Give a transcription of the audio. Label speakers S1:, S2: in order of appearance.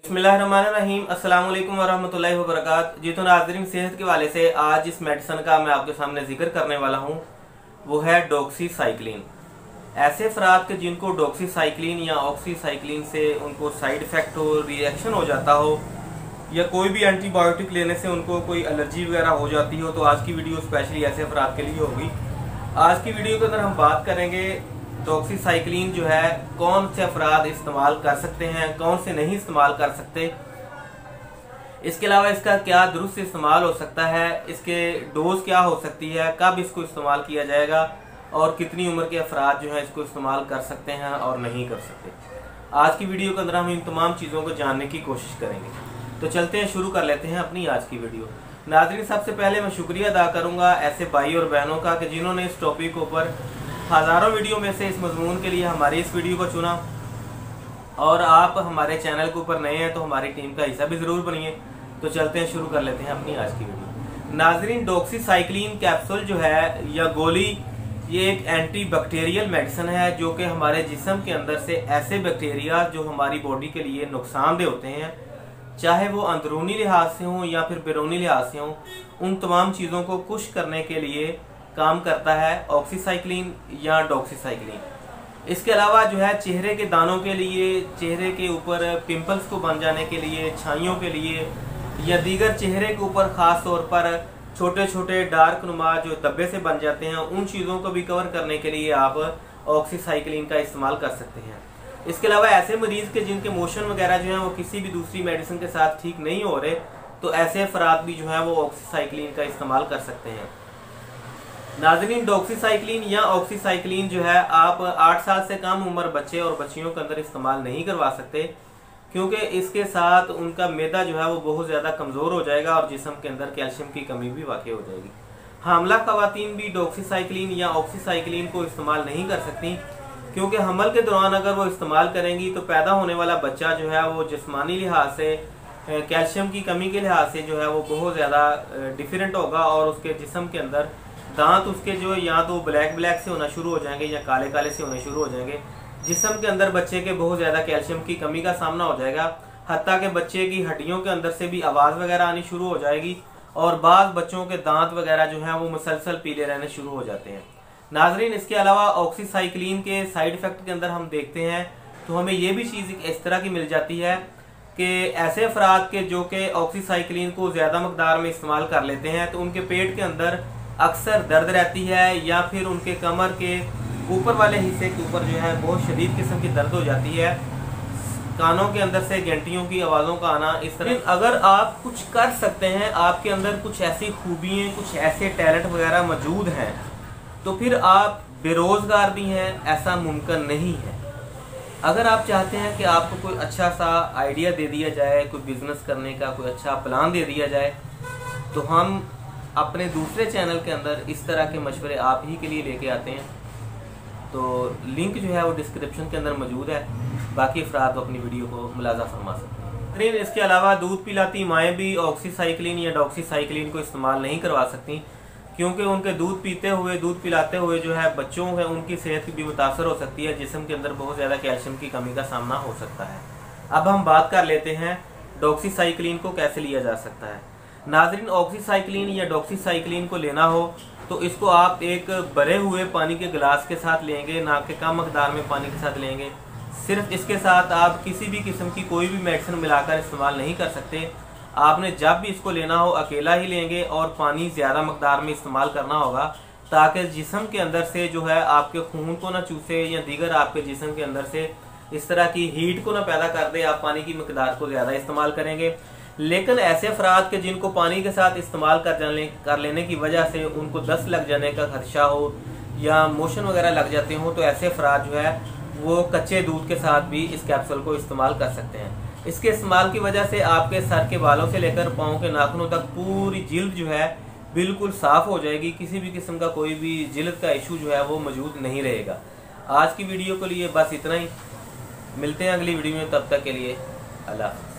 S1: बिस्मिल्लाहिर्रहमानिर्रहीम। अस्सलाम वालेकुम वरहमतुल्लाहि वबरकातुहू। जी तो नाज़रीन, सेहत के वाले से आज जिस मेडिसिन का मैं आपके सामने जिक्र करने वाला हूँ वो है डॉक्सीसाइक्लिन। ऐसे अफराद के जिनको डॉक्सीसाइक्लिन या ऑक्सीसाइक्लिन से उनको साइड इफेक्ट हो, रिएक्शन हो जाता हो या कोई भी एंटीबायोटिक लेने से उनको कोई एलर्जी वगैरह हो जाती हो, तो आज की वीडियो स्पेशली ऐसे अफराद के लिए होगी। आज की वीडियो के अंदर हम बात करेंगे डॉक्सीसाइक्लिन जो है कौन से अफराद इस्तेमाल कर सकते हैं, कौन से नहीं इस्तेमाल कर सकते। इसके अलावा इसका क्या दुरुस्त इस्तेमाल हो सकता है, इसके डोज क्या हो सकती है, कब इसको इस्तेमाल किया जाएगा और कितनी उम्र के अफराद जो है इसको इस्तेमाल कर सकते हैं और नहीं कर सकते। आज की वीडियो के अंदर हम इन तमाम चीज़ों को जानने की कोशिश करेंगे। तो चलते हैं, शुरू कर लेते हैं अपनी आज की वीडियो। नाज़रीन, सबसे पहले मैं शुक्रिया अदा करूँगा ऐसे भाई और बहनों का कि जिन्होंने इस टॉपिक के ऊपर हज़ारों वीडियो में से इस मजमून के लिए हमारी इस वीडियो को चुना। और आप हमारे चैनल के ऊपर नए हैं तो हमारी टीम का हिस्सा भी ज़रूर बनिए। तो चलते हैं, शुरू कर लेते हैं अपनी आज की वीडियो। नाज़रीन, डॉक्सीसाइक्लिन कैप्सूल जो है या गोली, ये एक एंटी बैक्टीरियल मेडिसिन है जो कि हमारे जिस्म के अंदर से ऐसे बैक्टीरिया जो हमारी बॉडी के लिए नुकसानदेह होते हैं, चाहे वो अंदरूनी लिहाज से हों या फिर बैरूनी लिहाज से हों, उन तमाम चीज़ों को खुश करने के लिए काम करता है ऑक्सीसाइक्लिन या डॉक्सीसाइक्लिन। इसके अलावा जो है चेहरे के दानों के लिए, चेहरे के ऊपर पिंपल्स को बन जाने के लिए, छाइयों के लिए या दीगर चेहरे के ऊपर ख़ास तौर पर छोटे छोटे डार्क नुमा जो धब्बे से बन जाते हैं, उन चीज़ों को भी कवर करने के लिए आप ऑक्सीसाइक्लिन का इस्तेमाल कर सकते हैं। इसके अलावा ऐसे मरीज़ के जिनके मोशन वगैरह जो हैं वो किसी भी दूसरी मेडिसिन के साथ ठीक नहीं हो रहे, तो ऐसे अफराद भी जो है वो ऑक्सीसाइक्लिन का इस्तेमाल कर सकते हैं। नाज़रीन, डॉक्सीसाइक्लिन या ऑक्सीसाइक्लिन जो है आप 8 साल से कम उम्र बच्चे और बच्चियों के अंदर इस्तेमाल नहीं करवा सकते, क्योंकि इसके साथ उनका मैदा जो है वो बहुत ज़्यादा कमज़ोर हो जाएगा और जिस्म के अंदर कैल्शियम की कमी भी वाक़ई हो जाएगी। हामला ख़वातीन भी डॉक्सीसाइक्लिन या ऑक्सीसाइक्लिन को इस्तेमाल नहीं कर सकती, क्योंकि हमल के दौरान अगर वो इस्तेमाल करेंगी तो पैदा होने वाला बच्चा जो है वो जिस्मानी लिहाज से, कैल्शियम की कमी के लिहाज से जो है वो बहुत ज़्यादा डिफरेंट होगा और उसके जिस्म के अंदर दांत उसके जो या तो ब्लैक से होना शुरू हो जाएंगे या काले काले से होने शुरू हो जाएंगे। जिस्म के अंदर बच्चे के बहुत ज़्यादा कैल्शियम की कमी का सामना हो जाएगा, हत्ता के बच्चे की हड्डियों के अंदर से भी आवाज़ वगैरह आनी शुरू हो जाएगी और बाद बच्चों के दांत वगैरह जो हैं वो मुसलसल पीले रहने शुरू हो जाते हैं। नाजरीन, इसके अलावा ऑक्सीसाइक्लिन के साइड इफ़ेक्ट के अंदर हम देखते हैं तो हमें ये भी चीज़ इस तरह की मिल जाती है कि ऐसे अफराद के जो कि ऑक्सीसाइक्लिन को ज़्यादा मकदार में इस्तेमाल कर लेते हैं तो उनके पेट के अंदर अक्सर दर्द रहती है या फिर उनके कमर के ऊपर वाले हिस्से के ऊपर जो है बहुत शदीद किस्म की दर्द हो जाती है, कानों के अंदर से घंटियों की आवाज़ों का आना, इस तरह। अगर आप कुछ कर सकते हैं, आपके अंदर कुछ ऐसी खूबियाँ, कुछ ऐसे टैलेंट वगैरह मौजूद हैं, तो फिर आप बेरोज़गार भी हैं, ऐसा मुमकिन नहीं है। अगर आप चाहते हैं कि आपको कोई अच्छा सा आइडिया दे दिया जाए, कोई बिज़नेस करने का कोई अच्छा प्लान दे दिया जाए, तो हम अपने दूसरे चैनल के अंदर इस तरह के मशवरे आप ही के लिए लेके आते हैं। तो लिंक जो है वो डिस्क्रिप्शन के अंदर मौजूद है, बाकी अफराद अपनी वीडियो को मुलाजा फरमा सकते हैं। इसके अलावा दूध पिलाती माएँ भी ऑक्सीसाइक्लिन या डॉक्सीसाइक्लिन को इस्तेमाल नहीं करवा सकती, क्योंकि उनके दूध पीते हुए, दूध पिलाते हुए जो है बच्चों है उनकी सेहत भी मुतासर हो सकती है, जिस्म के अंदर बहुत ज़्यादा कैल्शियम की कमी का सामना हो सकता है। अब हम बात कर लेते हैं डॉक्सीसाइक्लिन को कैसे लिया जा सकता है। नाज़रीन, ऑक्सीसाइक्लिन या डॉक्सीसाइक्लिन को लेना हो तो इसको आप एक भरे हुए पानी के गिलास के साथ लेंगे, ना कि कम मकदार में पानी के साथ लेंगे। सिर्फ इसके साथ आप किसी भी किस्म की कोई भी मेडिसिन मिलाकर इस्तेमाल नहीं कर सकते। आपने जब भी इसको लेना हो अकेला ही लेंगे और पानी ज़्यादा मकदार में इस्तेमाल करना होगा, ताकि जिस्म के अंदर से जो है आपके खून को ना चूसे या दीगर आपके जिस्म के अंदर से इस तरह की हीट को ना पैदा कर दे। आप पानी की मकदार को ज़्यादा इस्तेमाल करेंगे। लेकिन ऐसे अफराद के जिनको पानी के साथ इस्तेमाल कर लेने की वजह से उनको दस्त लग जाने का खदशा हो या मोशन वगैरह लग जाते हो, तो ऐसे अफराद जो है वो कच्चे दूध के साथ भी इस कैप्सूल को इस्तेमाल कर सकते हैं। इसके इस्तेमाल की वजह से आपके सर के बालों से लेकर पाँव के नाखूनों तक पूरी जिल्द जो है बिल्कुल साफ़ हो जाएगी। किसी भी किस्म का कोई भी जिल्द का इशू जो है वो मौजूद नहीं रहेगा। आज की वीडियो के लिए बस इतना ही। मिलते हैं अगली वीडियो में, तब तक के लिए अल्लाह।